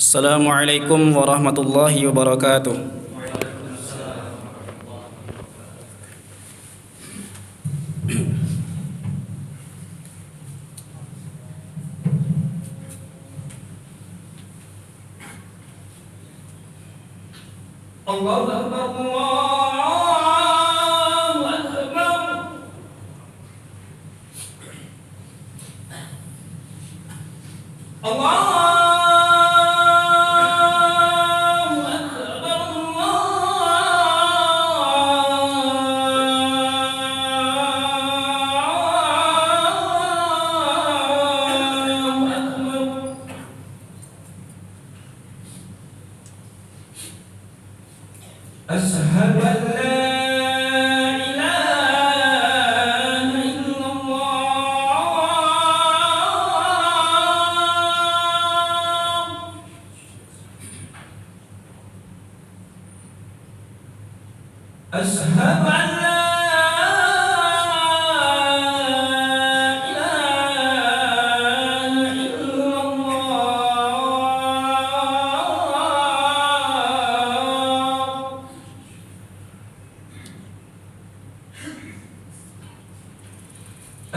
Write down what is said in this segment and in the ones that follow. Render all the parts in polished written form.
Assalamualaikum warahmatullahi wabarakatuh. Allahu Akbar, Allahu Akbar. Asyhadu an la ilaha illallah. Asyhadu an la ilaha illallah.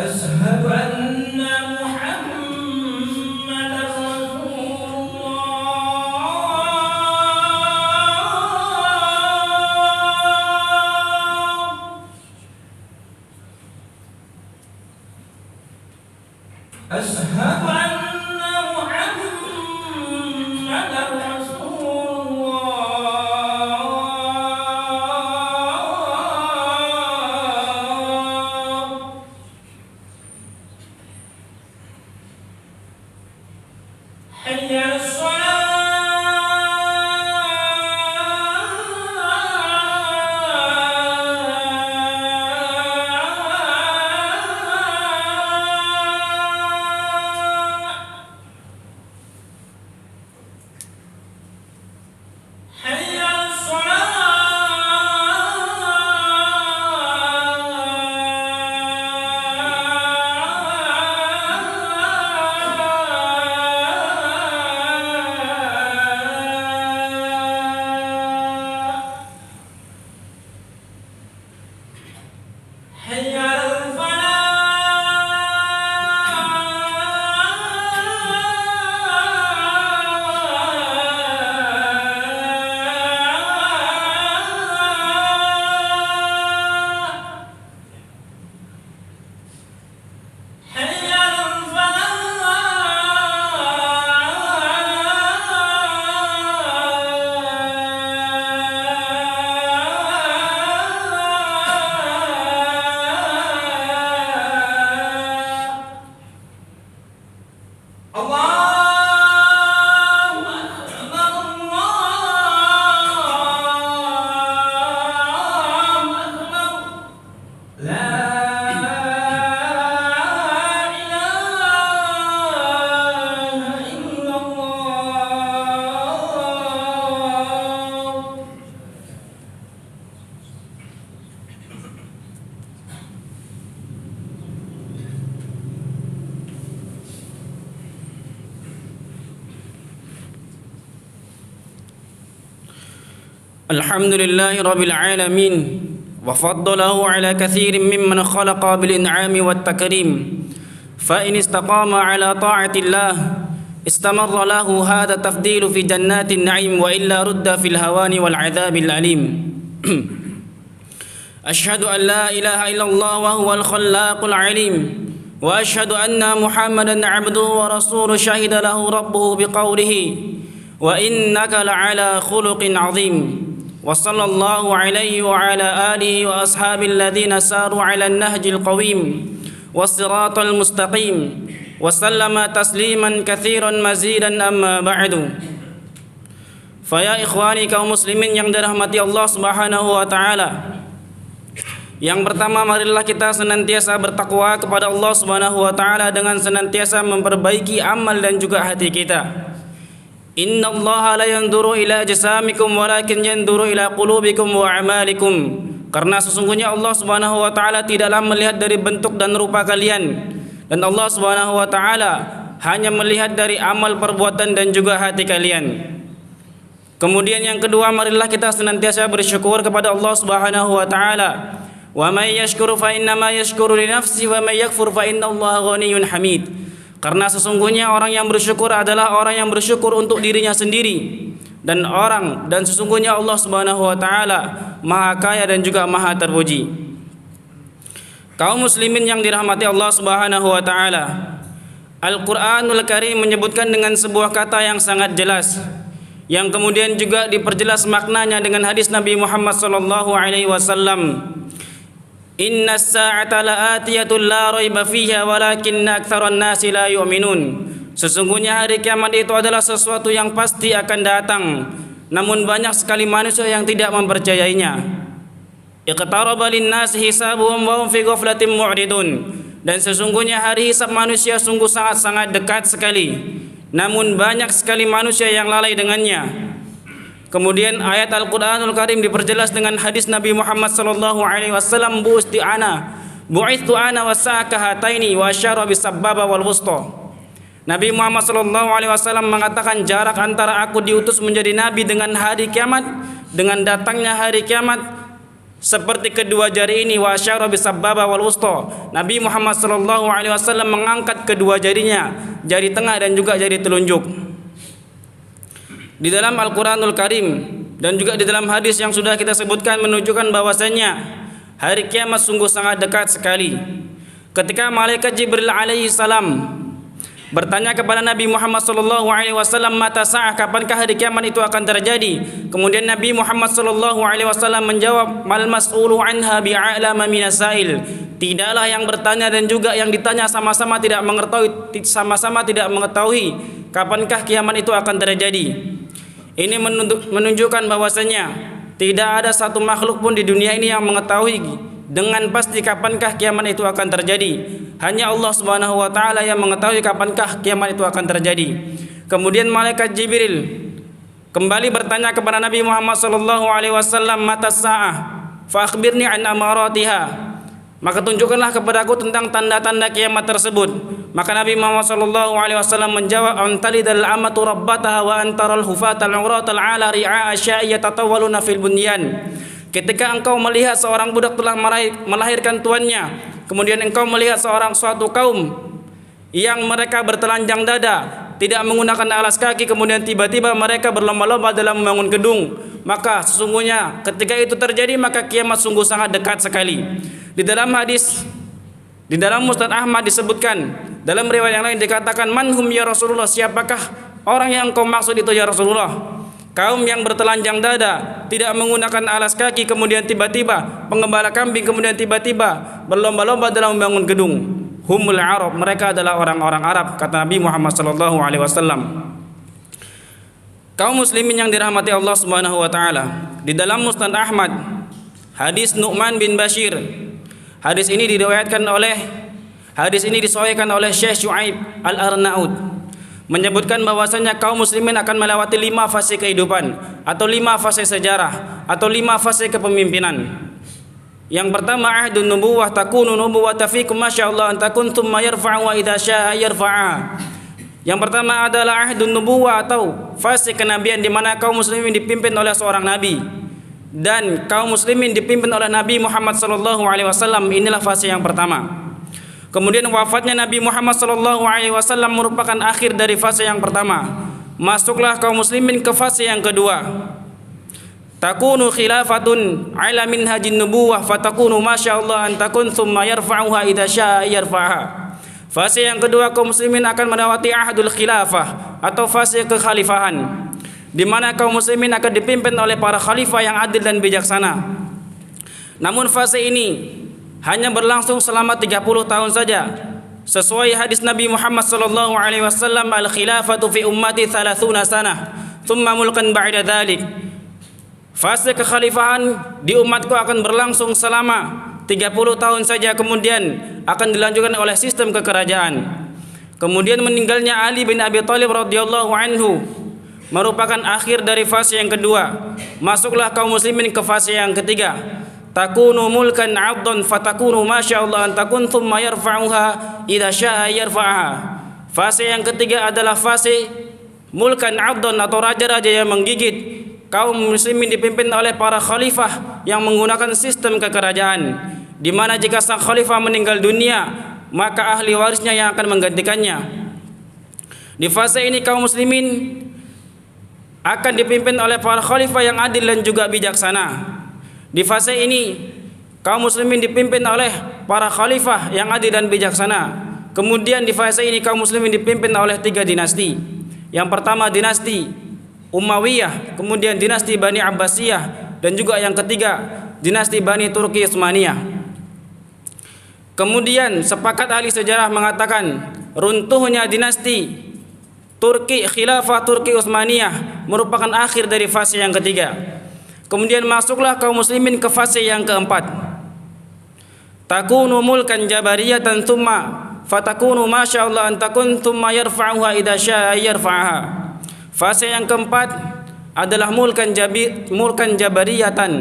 Asyhadu anna Muhammadar Rasulullah. Asyhadu anna Muhammadar Rasulullah. حي على الصلاة. حي على الصلاة. حي على الفلاح. حي على الفلاح. Allahu Akbar, Allahu Akbar. La ilaha illallah. Alhamdulillahi rabbil alamin wa faddalahu ala kathirin mimman khalaqa bil in'ami wat takrim. Fa in istaqama ala ta'atillah istamarra lahu hadha tafdilu fi jannatin na'im wa illa rudda fil hawani wal 'adzabil alim. Ashhadu an la ilaha illallah wa huwal khallaqul alim wa ashhadu anna Muhammadan 'abduhu wa rasuluhu shahida lahu rabbuhu biqawlihi wa innaka la'ala khuluqin 'azim. وصلى الله عليه وعلى آله وأصحابه الذين ساروا على النهج القويم والصراط المستقيم وسلم تسليما كثيرا مزيدا أما بعد. Faya ikhwani kaum muslimin yang dirahmati Allah Subhanahu wa taala. Yang pertama, marilah kita senantiasa bertakwa kepada Allah Subhanahu wa taala dengan senantiasa memperbaiki amal dan juga hati kita. Inna Allah la yanzuru ila ajsamikum walakin yanzuru ila qulubikum wa a'malikum. Karena sesungguhnya Allah Subhanahu wa taala tidaklah melihat dari bentuk dan rupa kalian, dan Allah Subhanahu wa taala hanya melihat dari amal perbuatan dan juga hati kalian. Kemudian yang kedua, marilah kita senantiasa bersyukur kepada Allah Subhanahu wa taala. Wa may yashkuru fa innama yashkuru li nafsihi wa may yakfur fa innallaha ghaniyyun hamid. Karena sesungguhnya orang yang bersyukur adalah orang yang bersyukur untuk dirinya sendiri, dan sesungguhnya Allah Subhanahu wa taala Maha Kaya dan juga Maha terpuji. Kaum muslimin yang dirahmati Allah Subhanahu wa taala, Al-Qur'anul Karim menyebutkan dengan sebuah kata yang sangat jelas, yang kemudian juga diperjelas maknanya dengan hadis Nabi Muhammad sallallahu alaihi wasallam. Innas sa'ata la'atiyatun la raiba fiha walakinna aktsaran nasi la yu'minun. Sesungguhnya hari kiamat itu adalah sesuatu yang pasti akan datang, namun banyak sekali manusia yang tidak mempercayainya. Iqtaraba lin-nasi hisabuhum wa hum fi ghaflatin mu'ridun. Dan sesungguhnya hari hisab manusia sungguh sangat-sangat dekat sekali, namun banyak sekali manusia yang lalai dengannya. Kemudian ayat Al-Qur'anul Karim diperjelas dengan hadis Nabi Muhammad sallallahu alaihi wasallam, bu'ithtu ana wasa'aka hataini wa asyara bis-sababa wal wusta. Nabi Muhammad sallallahu alaihi wasallam mengatakan jarak antara aku diutus menjadi nabi dengan hari kiamat, dengan datangnya hari kiamat, seperti kedua jari ini, wa asyara bis-sababa wal wusta. Nabi Muhammad sallallahu alaihi wasallam mengangkat kedua jarinya, jari tengah dan juga jari telunjuk. Di dalam Al-Qur'anul Karim dan juga di dalam hadis yang sudah kita sebutkan menunjukkan bahwasanya hari kiamat sungguh sangat dekat sekali. Ketika malaikat Jibril alaihi salam bertanya kepada Nabi Muhammad sallallahu alaihi wasallam, mata sa'ah, kapankah hari kiamat itu akan terjadi? Kemudian Nabi Muhammad sallallahu alaihi wasallam menjawab, mal mas'ulu anha bi'alama minas sa'il. Tidaklah yang bertanya dan juga yang ditanya sama-sama tidak mengetahui kapankah kiamat itu akan terjadi. Ini menunjukkan bahwasanya tidak ada satu makhluk pun di dunia ini yang mengetahui dengan pasti kapankah kiamat itu akan terjadi. Hanya Allah Subhanahu wa taala yang mengetahui kapankah kiamat itu akan terjadi. Kemudian malaikat Jibril kembali bertanya kepada Nabi Muhammad sallallahu alaihi wasallam, mata sa'ah fa akhbirni an amaratiha. Maka tunjukkanlah kepadaku tentang tanda-tanda kiamat tersebut. Maka Nabi Muhammad sallallahu alaihi wasallam menjawab, antalidal amatu rabbataha wa antaral hufatal uratal ala ri'a asya'i yatatawwaluna fil bunyan. Ketika engkau melihat seorang budak telah melahirkan tuannya, kemudian engkau melihat suatu kaum yang mereka bertelanjang dada, tidak menggunakan alas kaki, kemudian tiba-tiba mereka berlomba-lomba dalam membangun gedung, maka sesungguhnya ketika itu terjadi maka kiamat sungguh sangat dekat sekali. Di dalam hadis, di dalam Musnad Ahmad disebutkan, dalam riwayat yang lain dikatakan, manhum ya Rasulullah, siapakah orang yang engkau maksud itu ya Rasulullah? Kaum yang bertelanjang dada, tidak menggunakan alas kaki, kemudian tiba-tiba pengembala kambing, kemudian tiba-tiba berlomba-lomba dalam membangun gedung. Humul Arab, mereka adalah orang-orang Arab, kata Nabi Muhammad sallallahu alaihi wasallam. Kaum muslimin yang dirahmati Allah Subhanahu wa taala, di dalam Musnad Ahmad hadis Nu'man bin Bashir. Hadis ini disahihkan oleh Syekh Syuaib Al-Arnaud, menyebutkan bahwasanya kaum muslimin akan melewati 5 fase kehidupan, atau 5 fase sejarah, atau 5 fase kepemimpinan. Yang pertama, ahdun nubuwah, takunu nubuwata fikum masyaallah an takun thumma yarfa'u wa idza syaa'a yarfa'a. Yang pertama adalah ahdun nubuwah atau fase kenabian, di mana kaum muslimin dipimpin oleh seorang nabi dan kaum muslimin dipimpin oleh Nabi Muhammad sallallahu alaihi wasallam. Inilah fase yang pertama. Kemudian wafatnya Nabi Muhammad sallallahu alaihi wasallam merupakan akhir dari fase yang pertama. Masuklah kaum muslimin ke fase yang kedua. Takunu khilafatun ala minhajin nubuwah fatakunu masyaallah an takun thumma yarfa'uha idza syaa'a yarfa'ha. Fase yang kedua, kaum muslimin akan melewati ahdul khilafah atau fase kekhalifahan, di mana kaum muslimin akan dipimpin oleh para khalifah yang adil dan bijaksana. Namun fase ini hanya berlangsung selama 30 tahun saja. Sesuai hadis Nabi Muhammad sallallahu alaihi wasallam, al-khilafatu fi ummati 30 sanah, thumma mulkan ba'da dzalik. Fase kekhalifahan di umatku akan berlangsung selama 30 tahun saja, kemudian akan dilanjutkan oleh sistem kekerajaan. Kemudian meninggalnya Ali bin Abi Thalib radhiyallahu anhu merupakan akhir dari fase yang kedua. Masuklah kaum muslimin ke fase yang ketiga. Takunu mulkan 'abdan fatakunu masyaallah an takun thumma yarfa'uha idza syaa'a yarfa'ha. Fase yang ketiga adalah fase mulkan abdon atau raja-raja yang menggigit. Kaum muslimin dipimpin oleh para khalifah yang menggunakan sistem kekerajaan, di mana jika sang khalifah meninggal dunia, maka ahli warisnya yang akan menggantikannya. Di fase ini kaum muslimin akan dipimpin oleh para khalifah yang adil dan juga bijaksana. Di fase ini kaum muslimin dipimpin oleh para khalifah yang adil dan bijaksana. Kemudian di fase ini kaum muslimin dipimpin oleh 3 dinasti. Yang pertama dinasti Umayyah, kemudian dinasti Bani Abbasiyah, dan juga yang ketiga dinasti Bani Turki Utsmaniyah. Kemudian sepakat ahli sejarah mengatakan runtuhnya dinasti Turki, Khilafah Turki Utsmaniyah merupakan akhir dari fase yang ketiga. Kemudian masuklah kaum muslimin ke fase yang keempat. Takunu mulkan jabariyatan thumma fatakunu masyaallah an takun thumma yarfa'uha idza syaa'a yarfa'aha. Fase yang keempat adalah mulkan jabariyatan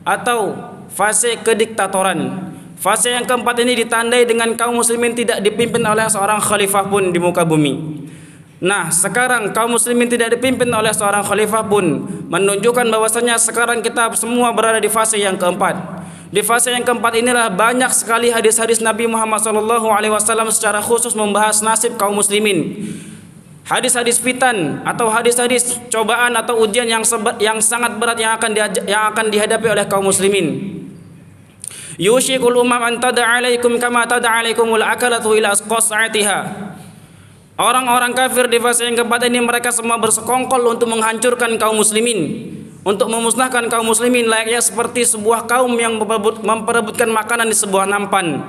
atau fase kediktatoran. Fase yang keempat ini ditandai dengan kaum muslimin tidak dipimpin oleh seorang khalifah pun di muka bumi. Nah, sekarang kaum muslimin tidak dipimpin oleh seorang khalifah pun menunjukkan bahwasanya sekarang kita semua berada di fase yang keempat. Di fase yang keempat inilah banyak sekali hadis-hadis Nabi Muhammad SAW secara khusus membahas nasib kaum muslimin. Hadis-hadis fitan atau hadis-hadis cobaan atau ujian yang sangat berat yang akan dihadapi oleh kaum muslimin. Yushikul umam an tada'alaikum kama tada'alaikumul akalatu ila asqas'atiha. Orang-orang kafir di fase yang keempat ini mereka semua bersekongkol untuk menghancurkan kaum muslimin, untuk memusnahkan kaum muslimin layaknya seperti sebuah kaum yang memperebutkan makanan di sebuah nampan.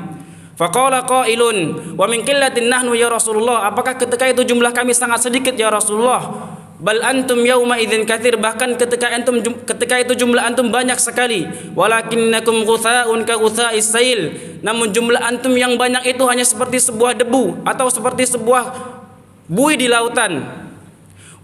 Faqala qailun wa min qillatin nahnu ya Rasulullah, apakah ketika itu jumlah kami sangat sedikit ya Rasulullah? Bal antum yauma idzin katsir, bahkan ketika itu jumlah antum banyak sekali. Walakinnakum ghutha'un ka ghutha'is sail, namun jumlah antum yang banyak itu hanya seperti sebuah debu atau seperti sebuah buih di lautan.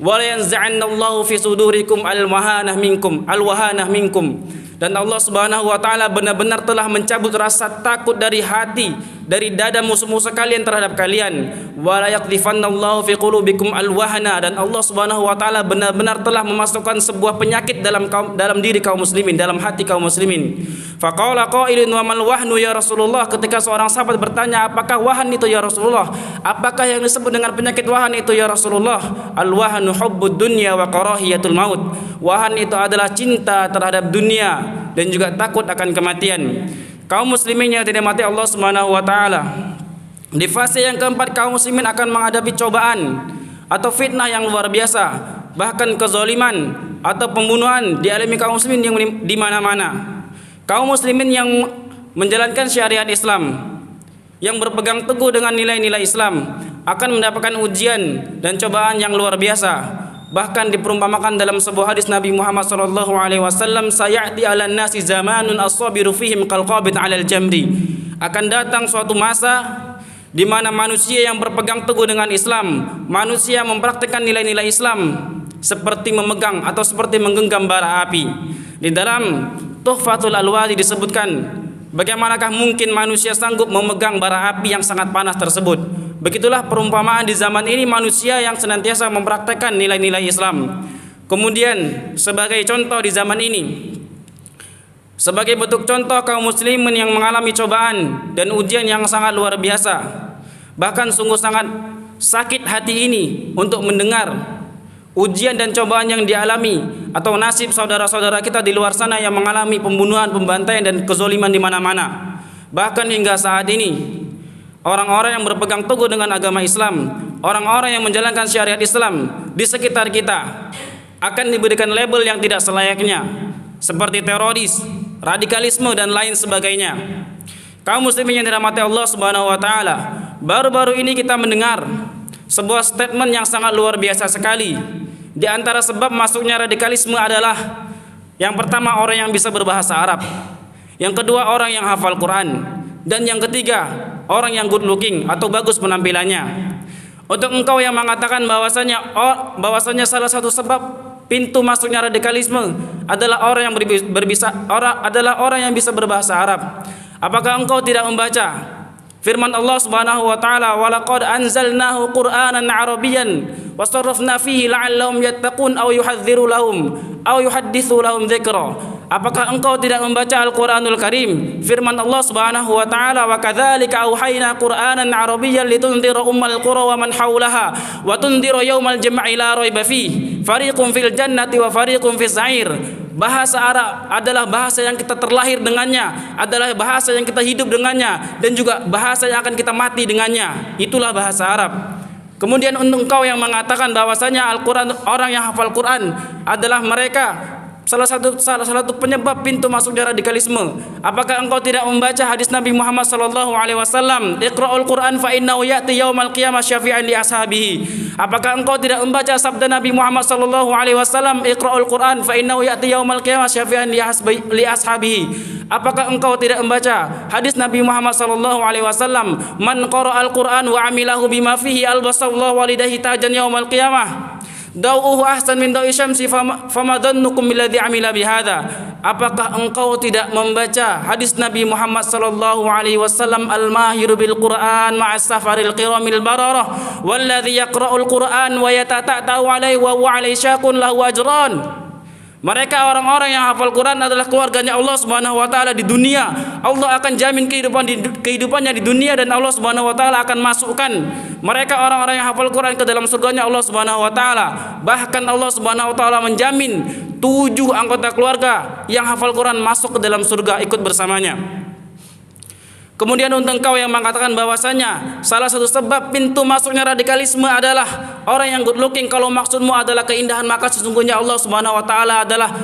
Wala yanza'annallahu fi sudurikum al-wahanah minkum. Dan Allah Subhanahu wa taala benar-benar telah mencabut rasa takut dari hati, dari dada musuh-musuh kalian terhadap kalian. Wala yaqdhifannallahu fi qulubikum al-wahana, dan Allah Subhanahu wa taala benar-benar telah memasukkan sebuah penyakit dalam diri kaum muslimin, dalam hati kaum muslimin. Faqala qailun wa mal wahnu ya Rasulullah, ketika seorang sahabat bertanya, apakah wahan itu ya Rasulullah? Apakah yang disebut dengan penyakit wahan itu ya Rasulullah? Al-wahnu hubbud dunya wa karahiyatul maut. Wahan itu adalah cinta terhadap dunia dan juga takut akan kematian. Kaum muslimin yang dirahmati Allah Subhanahu wa taala, di fase yang keempat kaum muslimin akan menghadapi cobaan atau fitnah yang luar biasa, bahkan kezaliman atau pembunuhan dialami kaum muslimin yang di mana-mana. Kaum muslimin yang menjalankan syariat Islam, yang berpegang teguh dengan nilai-nilai Islam, akan mendapatkan ujian dan cobaan yang luar biasa. Bahkan diperumpamakan dalam sebuah hadis Nabi Muhammad SAW, sayati 'alan nasi zamanun as-sabiru fihim qalqabit 'alal jamri. Akan datang suatu masa di mana manusia yang berpegang teguh dengan Islam, manusia mempraktikkan nilai-nilai Islam seperti memegang atau seperti menggenggam bara api. Di dalam Tuhfatul Alwadi disebutkan, bagaimanakah mungkin manusia sanggup memegang bara api yang sangat panas tersebut? Begitulah perumpamaan di zaman ini manusia yang senantiasa mempraktekkan nilai-nilai Islam. Kemudian sebagai contoh di zaman ini, sebagai bentuk contoh kaum muslimin yang mengalami cobaan dan ujian yang sangat luar biasa, bahkan sungguh sangat sakit hati ini untuk mendengar ujian dan cobaan yang dialami atau nasib saudara-saudara kita di luar sana yang mengalami pembunuhan, pembantaian dan kezaliman di mana-mana. Bahkan hingga saat ini orang-orang yang berpegang teguh dengan agama Islam, orang-orang yang menjalankan syariat Islam di sekitar kita akan diberikan label yang tidak selayaknya, seperti teroris, radikalisme dan lain sebagainya. Kaum muslimin yang dirahmati Allah Subhanahu wa taala, baru-baru ini kita mendengar sebuah statement yang sangat luar biasa sekali. Di antara sebab masuknya radikalisme adalah yang pertama orang yang bisa berbahasa Arab, yang kedua orang yang hafal Quran, dan yang ketiga orang yang good looking atau bagus penampilannya. Untuk engkau yang mengatakan bahwasanya salah satu sebab pintu masuknya radikalisme adalah orang yang bisa berbahasa Arab, apakah engkau tidak membaca Firman Allah Subhanahu wa taala, "Wa laqad anzalnahu Qur'anan Arabiyyan wa sarrafna fihi la'allahum yattaqun aw yuhadhdhiru lahum aw yuhadditsu lahum dzikra." Apakah engkau tidak membaca Al-Qur'anul Karim? Firman Allah Subhanahu wa taala, "Wa kadzalika auhayna Qur'anan Arabiyyan litunzira ummal qura wa man haulaha wa tunzira yaumal jam'i la raiba fihi fariqun fil jannati wa fariqun fis sa'ir." Bahasa Arab adalah bahasa yang kita terlahir dengannya, adalah bahasa yang kita hidup dengannya, dan juga bahasa yang akan kita mati dengannya. Itulah bahasa Arab. Kemudian untuk engkau yang mengatakan bahwasanya Al-Quran, orang yang hafal Quran adalah mereka salah satu penyebab pintu masuknya radikalisme. Apakah engkau tidak membaca hadis Nabi Muhammad sallallahu alaihi wasallam, "Iqra'ul Qur'an fa innahu ya'ti yaumal qiyamah syafi'an li ashabihi." Apakah engkau tidak membaca sabda Nabi Muhammad sallallahu alaihi wasallam, "Iqra'ul Qur'an fa innahu ya'ti yaumal qiyamah syafi'an li ashabihi." Apakah engkau tidak membaca hadis Nabi Muhammad sallallahu alaihi wasallam, "Man qara'al Qur'an wa 'amilahu bima fihi albasallahu walidayhi tajan yaumal qiyamah." Dau'uhu ahsan min da'i syamsi fama dhannukum billadhi amila bihadza. Apakah engkau tidak membaca hadis Nabi Muhammad sallallahu alaihi wasallam, "Al-mahiru bil Qur'an ma'as safaril qiramil bararah walladhi yaqra'ul Qur'an wa yatata'u alaihi wa huwa alaihi syaqun lahu ajran." Mereka orang-orang yang hafal Quran adalah keluarganya Allah Subhanahu wa taala di dunia. Allah akan jamin kehidupannya di dunia, dan Allah Subhanahu wa taala akan masukkan mereka orang-orang yang hafal Quran ke dalam surganya Allah Subhanahu wa taala. Bahkan Allah Subhanahu wa taala menjamin 7 anggota keluarga yang hafal Quran masuk ke dalam surga ikut bersamanya. Kemudian untuk engkau yang mengatakan bahwasanya salah satu sebab pintu masuknya radikalisme adalah orang yang good looking, kalau maksudmu adalah keindahan, maka sesungguhnya Allah Subhanahu wa taala adalah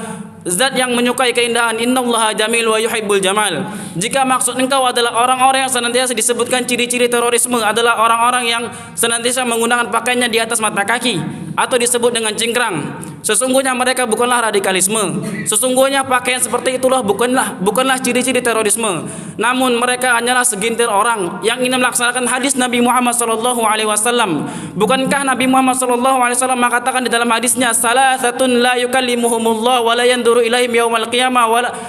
zat yang menyukai keindahan. Innallaha jamil wa yuhibbul jamal. Jika maksud engkau adalah orang-orang yang senantiasa disebutkan ciri-ciri terorisme adalah orang-orang yang senantiasa menggunakan pakaiannya di atas mata kaki atau disebut dengan cingkrang, sesungguhnya mereka bukanlah radikalisme. Sesungguhnya pakaian seperti itulah bukanlah ciri-ciri terorisme. Namun mereka hanyalah segintir orang yang ingin melaksanakan hadis Nabi Muhammad sallallahu alaihi wasallam. Bukankah Nabi Muhammad sallallahu alaihi wasallam mengatakan di dalam hadisnya, "Salasatun la yukallimuhumullah wa la yanduru ilaihim yaumal qiyamah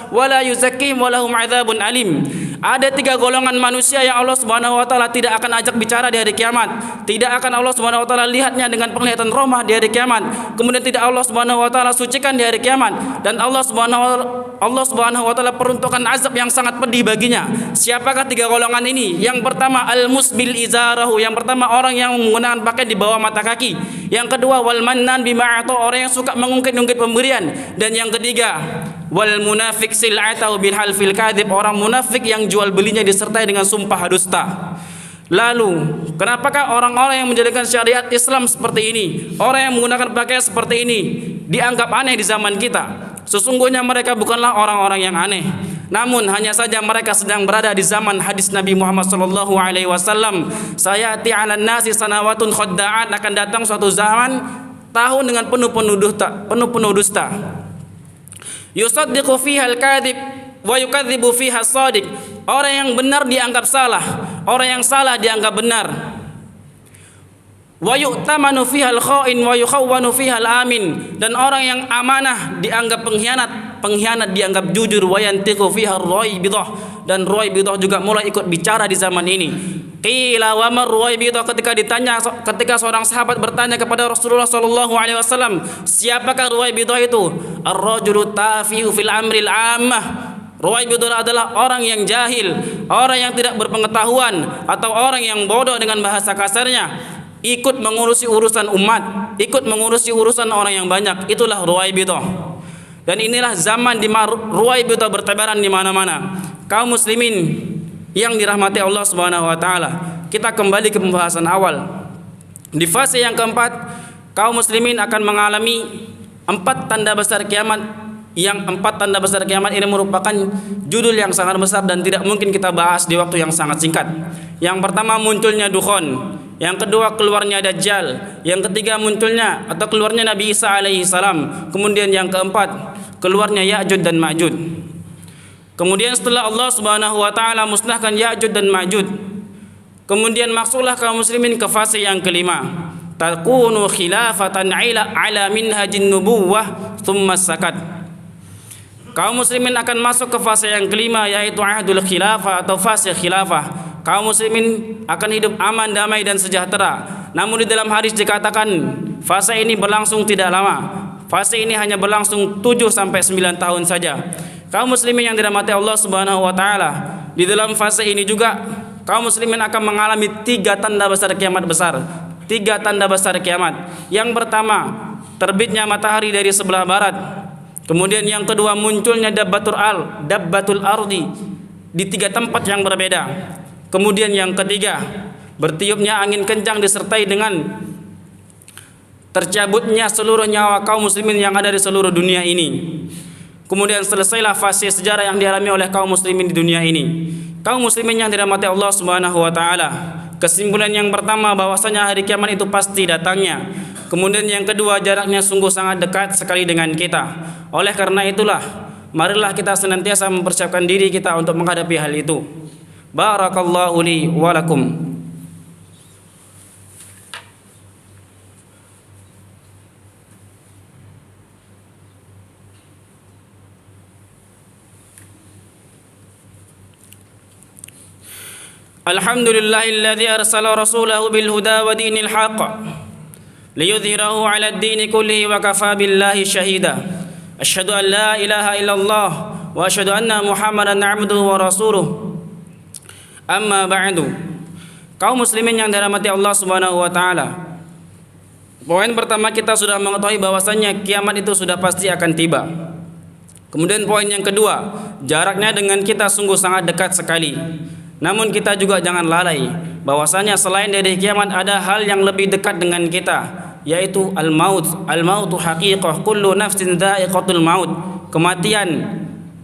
wa la yuzakkihim wa lahum adzabun alim." Ada 3 golongan manusia yang Allah Subhanahu wa taala tidak akan ajak bicara di hari kiamat. Tidak akan Allah Subhanahu wa taala lihatnya dengan penglihatan rahmah di hari kiamat. Kemudian tidak Allah Subhanahu wa taala sucikan di hari kiamat, dan Allah Subhanahu wa taala peruntukkan azab yang sangat pedih baginya. Siapakah 3 golongan ini? Yang pertama, al-musbil izarahu. Yang pertama, orang yang menggunakan pakaian di bawah mata kaki. Yang kedua, wal mannan bima ata, orang yang suka mengungkit-ungkit pemberian. Dan yang ketiga, wal munafik sil'atahu bil halfil kadzib, orang munafik yang jual belinya disertai dengan sumpah dusta. Lalu, kenapakah orang-orang yang menjadikan syariat Islam seperti ini, orang yang menggunakan pakaian seperti ini, dianggap aneh di zaman kita? Sesungguhnya mereka bukanlah orang-orang yang aneh. Namun hanya saja mereka sedang berada di zaman hadis Nabi Muhammad sallallahu alaihi wasallam, "Sayati 'alan nasi sanawatun khadda'at", akan datang suatu zaman, tahun dengan penuh dusta. Yusaddiqu fiha al-kadhib wa yukadzibu fiha as-sadiq. Orang yang benar dianggap salah, orang yang salah dianggap benar. Wa yu'tamanu fiha al-kha'in wa yukhawwanu fiha al-amin. Dan orang yang amanah dianggap pengkhianat dianggap jujur. Wa yantiqu fiha ar-raibidah, dan raibidah juga mulai ikut bicara di zaman ini. Qila wa mar raibidah, ketika seorang sahabat bertanya kepada Rasulullah sallallahu alaihi wasallam, siapakah raibidah itu? Ar-rajulu tafihu fil amril ammah. Ruwaibidah adalah orang yang jahil, orang yang tidak berpengetahuan, atau orang yang bodoh dengan bahasa kasarnya, ikut mengurusi urusan umat, ikut mengurusi urusan orang yang banyak. Itulah ruwaibidah. Dan inilah zaman di mana ruwaibidah bertebaran di mana-mana. Kaum muslimin yang dirahmati Allah Subhanahu wa taala, kita kembali ke pembahasan awal. Di fase yang keempat, kaum muslimin akan mengalami 4 tanda besar kiamat. Yang 4 tanda besar kiamat ini merupakan judul yang sangat besar dan tidak mungkin kita bahas di waktu yang sangat singkat. Yang pertama, munculnya dukhon. Yang kedua, keluarnya Dajjal. Yang ketiga, munculnya atau keluarnya Nabi Isa alaihi salam. Kemudian yang keempat, keluarnya Ya'juj dan Ma'juj. Kemudian setelah Allah Subhanahu wa taala musnahkan Ya'juj dan Ma'juj, kemudian masuklah kaum muslimin ke fase yang kelima. Takunu khilafatan ala minhajin nubuwah thumma sakat. Kaum muslimin akan masuk ke fase yang kelima, yaitu ahdul khilafah atau fase khilafah. kaum muslimin akan hidup aman, damai dan sejahtera. Namun di dalam hadis dikatakan fase ini berlangsung tidak lama. Fase ini hanya berlangsung 7 sampai 9 tahun saja. Kaum muslimin yang dirahmati Allah Subhanahu wa taala, di dalam fase ini juga kaum muslimin akan mengalami 3 tanda besar kiamat besar. 3 tanda besar kiamat. Yang pertama, terbitnya matahari dari sebelah barat. Kemudian yang kedua, munculnya dabbatul ardi di 3 tempat yang berbeda. Kemudian yang ketiga, bertiupnya angin kencang disertai dengan tercabutnya seluruh nyawa kaum muslimin yang ada di seluruh dunia ini. Kemudian selesailah fase sejarah yang dialami oleh kaum muslimin di dunia ini. Kaum muslimin yang dirahmati Allah Subhanahu wa taala, kesimpulan yang pertama bahwasanya hari kiamat itu pasti datangnya. Kemudian yang kedua, jaraknya sungguh sangat dekat sekali dengan kita. Oleh karena itulah, marilah kita senantiasa mempersiapkan diri kita untuk menghadapi hal itu. Barakallahu li wa lakum. Alhamdulillahilladzi arsala rasulahu bil huda wa dinil haqq liyudhhirahu 'ala ad-din kullihi wa kafa billahi shahida. Asyhadu an la ilaha illallah wa asyhadu anna Muhammadan 'abduhu wa rasuluh. Amma ba'du. Kaum muslimin yang dirahmati Allah Subhanahu wa taala, poin pertama kita sudah mengetahui bahwasannya kiamat itu sudah pasti akan tiba. Kemudian poin yang kedua, jaraknya dengan kita sungguh sangat dekat sekali. Namun kita juga jangan lalai bahwasanya selain dari kiamat ada hal yang lebih dekat dengan kita, yaitu al-maut. Al-mautu haqiqah, kullu nafsin dha'iqatul maut. Kematian,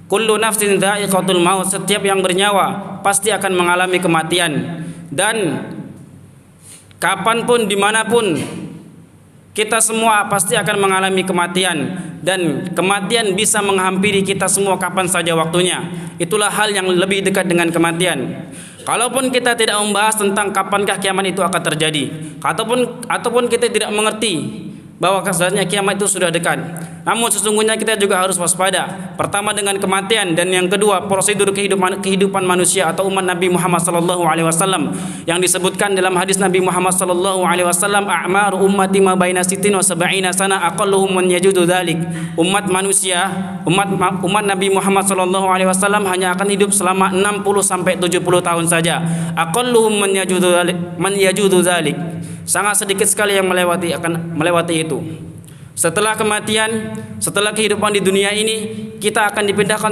kullu nafsin dha'iqatul maut, setiap yang bernyawa pasti akan mengalami kematian. Dan kapanpun, dimanapun, kita semua pasti akan mengalami kematian. Dan kematian bisa menghampiri kita semua kapan saja waktunya. Itulah hal yang lebih dekat dengan kematian. Kalaupun kita tidak membahas tentang kapankah kiamat itu akan terjadi, ataupun kita tidak mengerti bahwa sebenarnya kiamat itu sudah dekat, namun sesungguhnya kita juga harus waspada. Pertama dengan kematian, dan yang kedua prosedur kehidupan manusia atau umat Nabi Muhammad sallallahu alaihi wasallam yang disebutkan dalam hadis Nabi Muhammad sallallahu alaihi wasallam, a'maru ummati ma baina sittin wa sab'ina sana aqalluhum man yajudu dzalik. Umat manusia, umat Nabi Muhammad sallallahu alaihi wasallam hanya akan hidup selama 60 sampai 70 tahun saja. Aqalluhum man yajudu dzalik. Sangat sedikit sekali yang melewati itu. Setelah kematian, setelah kehidupan di dunia ini, kita akan dipindahkan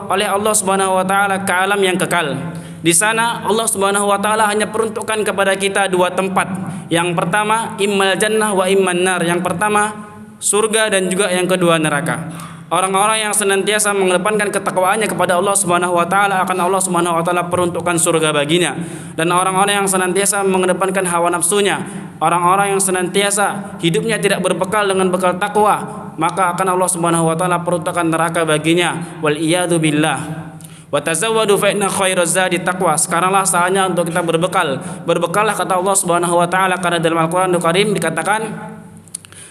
oleh Allah Subhanahu wa taala ke alam yang kekal. Di sana Allah Subhanahu wa taala hanya peruntukkan kepada kita 2 tempat. Yang pertama immal jannah wa imman nar. Yang pertama surga, dan juga yang kedua neraka. Orang-orang yang senantiasa mengedepankan ketakwaannya kepada Allah Subhanahu wa taala akan Allah Subhanahu wa taala peruntukkan surga baginya. Dan orang-orang yang senantiasa mengedepankan hawa nafsunya, orang-orang yang senantiasa hidupnya tidak berbekal dengan bekal takwa, maka akan Allah Subhanahu wa taala peruntukkan neraka baginya. Wal iyadu billah. Wa tazawwadu fa inna khairaz zadi taqwa. Sekaranglah saatnya untuk kita berbekal. Berbekallah kata Allah Subhanahu wa taala, karena dalam Al-Qur'anul Karim dikatakan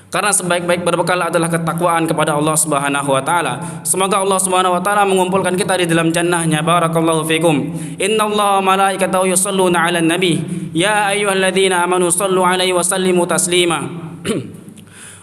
karena sebaik-baik berbekal adalah ketakwaan kepada Allah Subhanahu wa taala. Semoga Allah Subhanahu wa taala mengumpulkan kita di dalam jannahnya. Barakallahu fikum. Innallaha wa malaikatahu yusholluna 'alan nabi. Ya ayyuhalladzina amanu shallu 'alaihi wa sallimu taslima.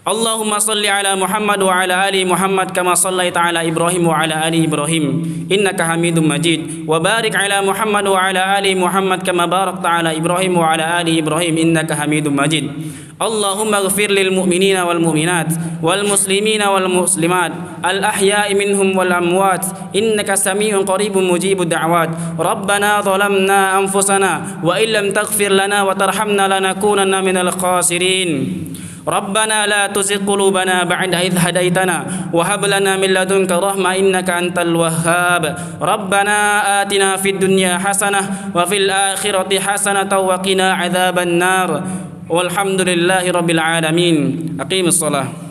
Allahumma salli ala Muhammad wa ala ali Muhammad kama sallaita ala Ibrahim wa ala ali Ibrahim innaka Hamidum Majid. Wa barik ala Muhammad wa ala ali Muhammad kama barakta ala Ibrahim wa ala ali Ibrahim innaka Hamidum Majid. Allahumma ighfir lil mu'minina wal mu'minat wal muslimina wal muslimat al ahya'i minhum wal amwat innaka sami'un qaribun mujibud da'wat. Rabbana zalamna anfusana wa illam taghfir lana wa tarhamna lanakunanna minal khasirin. ربنا لا تزغ قلوبنا بعد إذ هديتنا وهب لنا من لدنك رحمة إنك أنت الوهاب. ربنا آتنا في الدنيا حسنة وفي الآخرة حسنة وقنا عذاب النار والحمد لله رب العالمين. أقيم الصلاة.